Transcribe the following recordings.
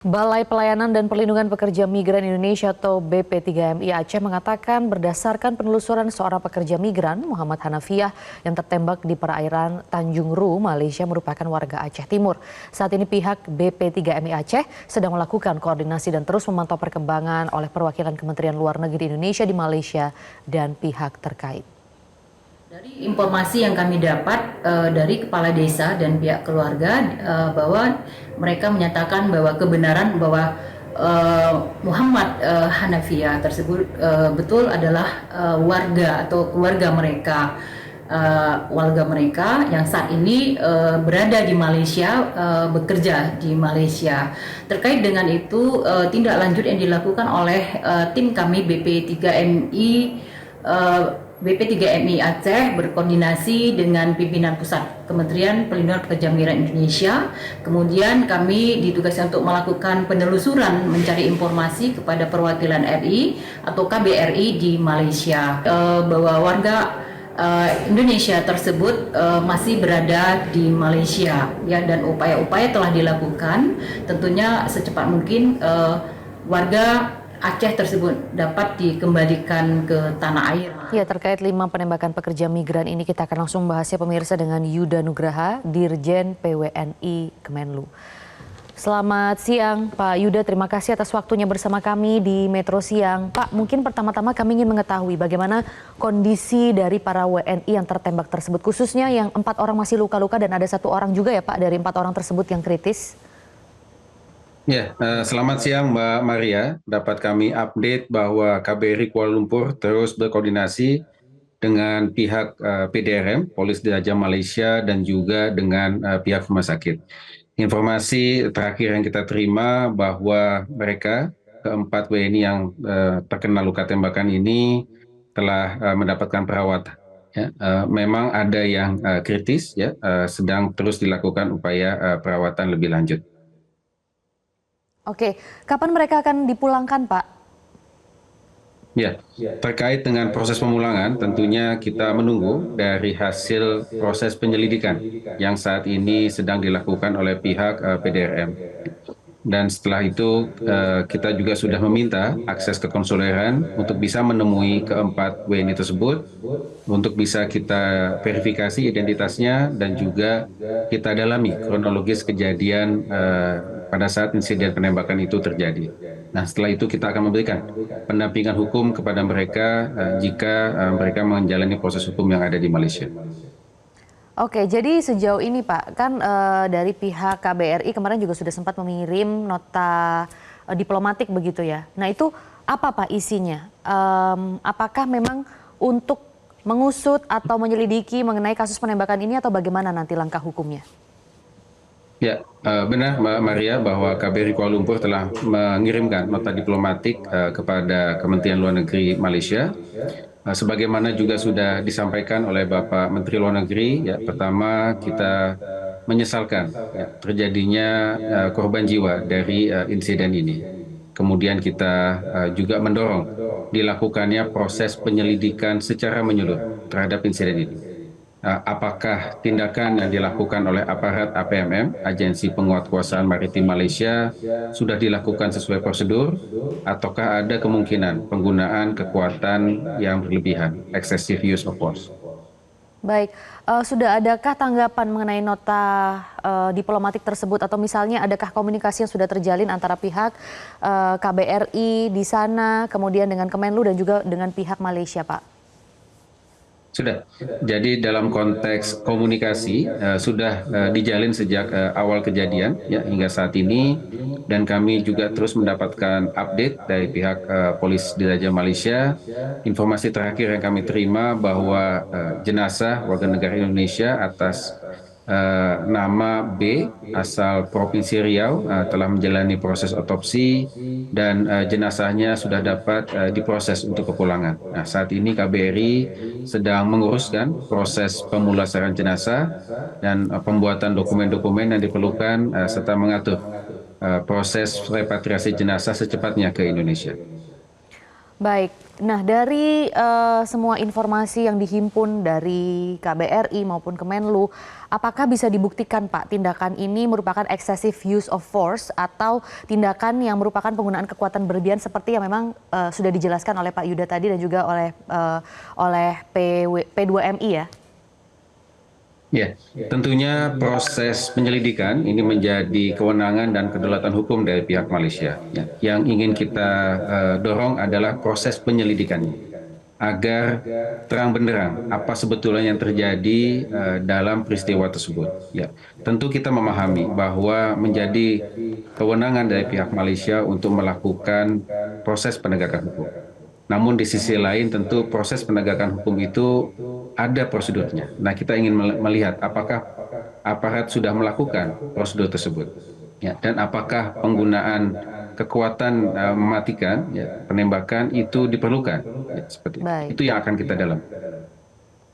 Balai Pelayanan dan Perlindungan Pekerja Migran Indonesia atau BP3MI Aceh mengatakan berdasarkan penelusuran seorang pekerja migran, Muhammad Hanafiah, yang tertembak di perairan Tanjung Ru, Malaysia merupakan warga Aceh Timur. Saat ini pihak BP3MI Aceh sedang melakukan koordinasi dan terus memantau perkembangan oleh perwakilan Kementerian Luar Negeri Indonesia di Malaysia dan pihak terkait. Dari informasi yang kami dapat dari kepala desa dan pihak keluarga bahwa mereka menyatakan bahwa kebenaran bahwa Muhammad Hanafiah tersebut betul adalah warga atau keluarga mereka yang saat ini berada di Malaysia, bekerja di Malaysia. Terkait dengan itu, tindak lanjut yang dilakukan oleh tim kami BP3MI Aceh berkoordinasi dengan pimpinan pusat Kementerian Perlindungan Pekerja Migran Indonesia. Kemudian kami ditugaskan untuk melakukan penelusuran mencari informasi kepada perwakilan RI atau KBRI di Malaysia bahwa warga Indonesia tersebut masih berada di Malaysia, ya, dan upaya-upaya telah dilakukan. Tentunya secepat mungkin warga Aceh tersebut dapat dikembalikan ke tanah air. Ya, terkait 5 penembakan pekerja migran ini kita akan langsung bahasnya pemirsa dengan Yuda Nugraha, Dirjen PWNI Kemenlu. Selamat siang Pak Yuda, terima kasih atas waktunya bersama kami di Metro Siang. Pak, mungkin pertama-tama kami ingin mengetahui bagaimana kondisi dari para WNI yang tertembak tersebut, khususnya yang 4 orang masih luka-luka dan ada 1 orang juga ya Pak dari 4 orang tersebut yang kritis. Ya, selamat siang Mbak Maria. Dapat kami update bahwa KBRI Kuala Lumpur terus berkoordinasi dengan pihak PDRM, Polis Dirgantara Malaysia, dan juga dengan pihak rumah sakit. Informasi terakhir yang kita terima bahwa mereka, keempat WNI yang terkena luka tembakan ini telah mendapatkan perawatan. Ya, memang ada yang kritis, ya, sedang terus dilakukan upaya perawatan lebih lanjut. Oke, kapan mereka akan dipulangkan, Pak? Ya, terkait dengan proses pemulangan, tentunya kita menunggu dari hasil proses penyelidikan yang saat ini sedang dilakukan oleh pihak PDRM. Dan setelah itu kita juga sudah meminta akses ke konsuleran untuk bisa menemui keempat WNI tersebut untuk bisa kita verifikasi identitasnya dan juga kita dalami kronologis kejadian pada saat insiden penembakan itu terjadi. Nah, setelah itu kita akan memberikan pendampingan hukum kepada mereka jika mereka menjalani proses hukum yang ada di Malaysia. Oke, jadi sejauh ini Pak, kan dari pihak KBRI kemarin juga sudah sempat mengirim nota diplomatik begitu ya. Nah itu apa Pak isinya? Apakah memang untuk mengusut atau menyelidiki mengenai kasus penembakan ini atau bagaimana nanti langkah hukumnya? Ya, benar Mbak Maria bahwa KBRI Kuala Lumpur telah mengirimkan nota diplomatik kepada Kementerian Luar Negeri Malaysia. Sebagaimana juga sudah disampaikan oleh Bapak Menteri Luar Negeri, ya, pertama kita menyesalkan ya, terjadinya korban jiwa dari insiden ini. Kemudian kita juga mendorong dilakukannya proses penyelidikan secara menyeluruh terhadap insiden ini. Apakah tindakan yang dilakukan oleh aparat APMM, Agensi Penguatkuasaan Maritim Malaysia, sudah dilakukan sesuai prosedur, ataukah ada kemungkinan penggunaan kekuatan yang berlebihan, excessive use of force? Baik, sudah adakah tanggapan mengenai nota diplomatik tersebut atau misalnya adakah komunikasi yang sudah terjalin antara pihak KBRI di sana, kemudian dengan Kemenlu dan juga dengan pihak Malaysia, Pak? Sudah. Jadi dalam konteks komunikasi sudah dijalin sejak awal kejadian ya, hingga saat ini, dan kami juga terus mendapatkan update dari pihak Polis Dirgantara Malaysia. Informasi terakhir yang kami terima bahwa jenazah warga negara Indonesia atas nama B asal Provinsi Riau telah menjalani proses otopsi dan jenazahnya sudah dapat diproses untuk kepulangan. Nah, saat ini KBRI sedang menguruskan proses pemulasaran jenazah dan pembuatan dokumen-dokumen yang diperlukan serta mengatur proses repatriasi jenazah secepatnya ke Indonesia. Baik, nah dari semua informasi yang dihimpun dari KBRI maupun Kemenlu, apakah bisa dibuktikan Pak tindakan ini merupakan excessive use of force atau tindakan yang merupakan penggunaan kekuatan berlebihan seperti yang memang sudah dijelaskan oleh Pak Yuda tadi dan juga oleh P2MI ya? Ya, tentunya proses penyelidikan ini menjadi kewenangan dan kedaulatan hukum dari pihak Malaysia. Ya, yang ingin kita dorong adalah proses penyelidikannya agar terang benderang apa sebetulnya yang terjadi dalam peristiwa tersebut. Ya, tentu kita memahami bahwa menjadi kewenangan dari pihak Malaysia untuk melakukan proses penegakan hukum. Namun di sisi lain tentu proses penegakan hukum itu ada prosedurnya. Nah, kita ingin melihat apakah aparat sudah melakukan prosedur tersebut. Ya, dan apakah penggunaan kekuatan mematikan, ya, penembakan itu diperlukan. Ya, seperti itu. Baik. Itu yang akan kita dalam.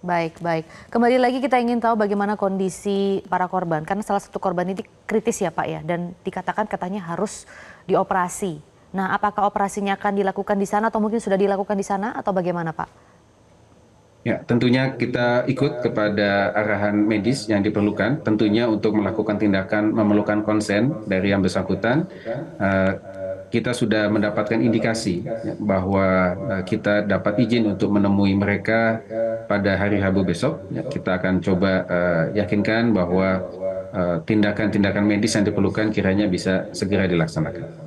Baik, baik. Kembali lagi kita ingin tahu bagaimana kondisi para korban. Karena salah satu korban ini kritis ya Pak ya. Dan dikatakan katanya harus dioperasi. Nah apakah operasinya akan dilakukan di sana atau mungkin sudah dilakukan di sana atau bagaimana Pak? Ya, tentunya kita ikut kepada arahan medis yang diperlukan. Tentunya untuk melakukan tindakan memerlukan konsen dari yang bersangkutan. Kita sudah mendapatkan indikasi ya, bahwa kita dapat izin untuk menemui mereka pada hari Rabu besok. Ya, kita akan coba yakinkan bahwa tindakan-tindakan medis yang diperlukan kiranya bisa segera dilaksanakan.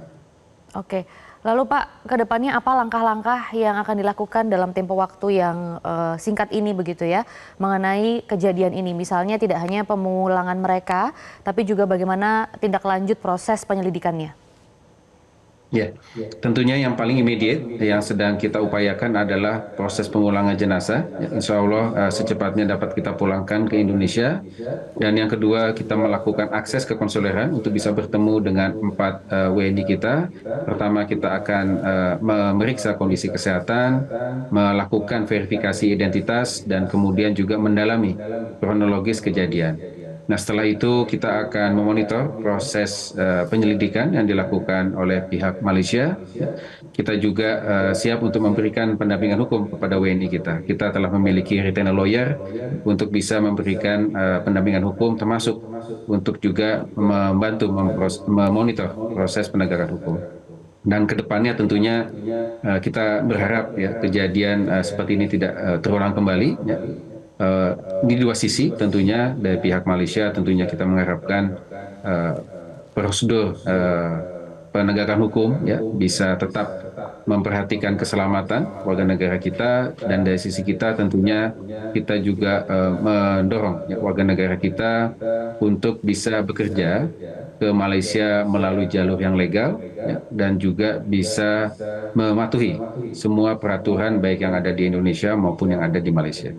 Oke, lalu Pak, ke depannya apa langkah-langkah yang akan dilakukan dalam tempo waktu yang singkat ini begitu ya, mengenai kejadian ini? Misalnya tidak hanya pemulangan mereka, tapi juga bagaimana tindak lanjut proses penyelidikannya? Ya, tentunya yang paling immediate yang sedang kita upayakan adalah proses pemulangan jenazah. Ya, insya Allah secepatnya dapat kita pulangkan ke Indonesia. Dan yang kedua, kita melakukan akses ke konsuleran untuk bisa bertemu dengan 4 WNI kita. Pertama, kita akan memeriksa kondisi kesehatan, melakukan verifikasi identitas, dan kemudian juga mendalami kronologis kejadian. Nah, setelah itu kita akan memonitor proses penyelidikan yang dilakukan oleh pihak Malaysia. Kita juga siap untuk memberikan pendampingan hukum kepada WNI kita. Kita telah memiliki retainer lawyer untuk bisa memberikan pendampingan hukum, termasuk untuk juga membantu memonitor proses penegakan hukum. Dan kedepannya tentunya kita berharap ya kejadian seperti ini tidak terulang kembali. Ya. Di dua sisi tentunya dari pihak Malaysia tentunya kita mengharapkan prosedur penegakan hukum ya bisa tetap memperhatikan keselamatan warga negara kita, dan dari sisi kita tentunya kita juga mendorong ya, warga negara kita untuk bisa bekerja ke Malaysia melalui jalur yang legal ya, dan juga bisa mematuhi semua peraturan baik yang ada di Indonesia maupun yang ada di Malaysia.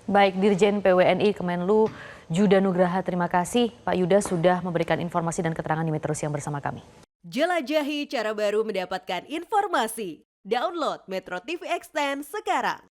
Baik, Dirjen PWNI Kemenlu Yuda Nugraha, terima kasih Pak Yuda sudah memberikan informasi dan keterangan di Metro Siang bersama kami. Jelajahi cara baru mendapatkan informasi. Download Metro TV Extend sekarang.